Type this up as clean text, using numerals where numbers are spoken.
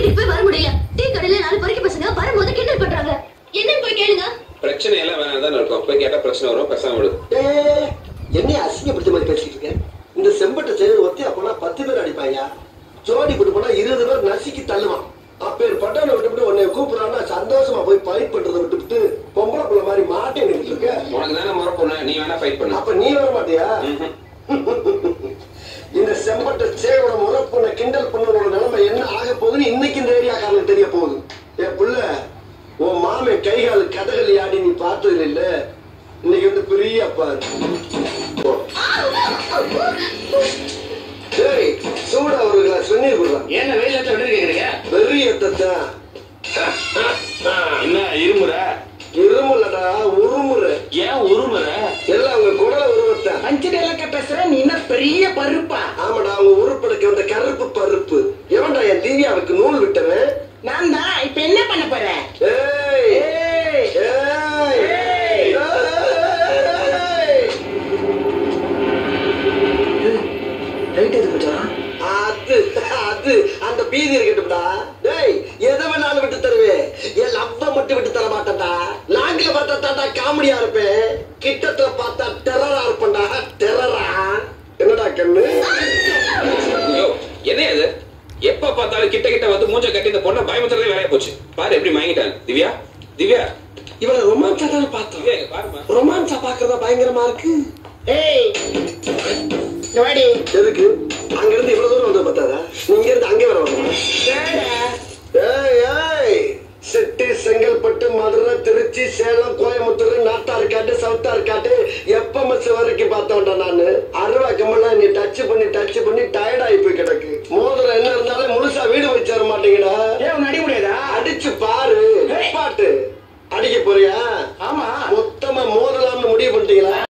வீட்டுக்கு போய் வர முடியல. டீ கடையில 4 பொறுக்கி பசங்க வரும்போது கிண்டல் பண்றாங்க. என்னன்னு போய் கேளுங்க. பிரச்சனை எல்லாம் வேணாம் தான் இருக்கும். போய் கேட்டா பிரச்சனை வரும். பேசாம விடு. என்ன அசிங்கப்படுத்த மாதிரி பேசிட்டு இருக்கேன். இந்த செம்பட்ட செயல் ஒத்தி அப்பனா 10 பேர் அடிப்பாயா. ஜோடி போட்டு போனா 20 பேர் நசுக்கி தள்ளுவான். அப்பேர் பட்டான விட்டுவிட்டு உன்னை கூப்பிடறான்னா சந்தோஷமா போய் ஃபைட் பண்றதை விட்டுவிட்டு பொம்பளை பிள்ளை மாதிரி மாட்டே நின்றுட்டு இருக்க. உனக்கு தானே முறை பொண்ணு, நீ வேணா ஃபைட் பண்ணு. அப்ப நீ வர மாட்டியா? இந்த செம்பட்ட சேவோட முறை பொண்ணை கிண்டல் பண்ணோட நிலைமை என்ன ஆக போகுதுன்னு இன்னைக்கு இந்த ஏரியாக்காரனுக்கு தெரிய போகுது. என் புள்ள உன் மாமே கைகால் கதகளி ஆடி நீ பார்த்தது இல்ல. இன்னைக்கு வந்து பெரிய அப்பா சரி சூடா ஒரு கிளாஸ் வெந்நீர் கொடுறான். என்ன வெயில கேக்குறீங்க? பெரிய என்ன இருமுற? இருமுலடா உருமுறை. ஏன் உருமுற? எல்லாம் அவங்க குடல உருவத்தான். 5 டேலக்க பேசுற நீ என்ன பெரிய பருப்பா? ஆமாடா அவங்க உருப்படைக்கு வந்த கருப்பு பருப்பு. எவன்டா என் திவ்யாவுக்கு நூல் விட்டவன்? நான் தான். இப்ப என்ன பண்ண போற? ஏய் ஏய் ஏய் ஏய் ரைட் எது பச்சா? அது அந்த பீதி இருக்கட்டும்டா. டேய் எதை வேணாலும் விட்டு தருவேன். என் லவ்வ மட்டும் விட்டு தர மாட்டேன்டா. லாங்கில பார்த்தா தாண்டா காமெடியா இருப்பேன். கிட்டத்துல பார்த்தா டெரரா இருப்பேன்டா. டெரரா என்னடா கண்ணு? என்ன இது? எப்ப பார்த்தாலும் கிட்ட கிட்ட வந்து மூஞ்ச கட்டி இந்த பொண்ணை பயமுத்துறதே வேலையா போச்சு. பாரு எப்படி வாங்கிட்டான். திவ்யா திவ்யா இவள ரொமான்ஸா தானே பார்த்தோம். பாருமா ரொமான்ஸா பாக்குறதா பயங்கரமா இருக்கு. ஏய் நோடி எதுக்கு அங்க இருந்து இவ்வளவு தூரம் வந்து பார்த்தாதா? நீங்க இருந்து அங்கே வர வரணும். ஏய் ஏய் செட்டி செங்கல்பட்டு மதுரை திருச்சி சேலம் கோயம்புத்தூர் நாட்டார்காட்டு சவுத்தார்காட்டு எப்ப மச்ச வரைக்கும் பார்த்தோம்டா நானு. அருவா கம்மெல்லாம் நீ டச் பண்ணி டயர்ட் ஆகி போய் கிடக்கு. மோதிரம் என்ன இருந்தாலும் முழுசா வீடு வச்சு வர மாட்டீங்கடா. ஏன் அடிக்க முடியாதா? அடிச்சு பாரு. பாட்டு அடிக்க போறியா?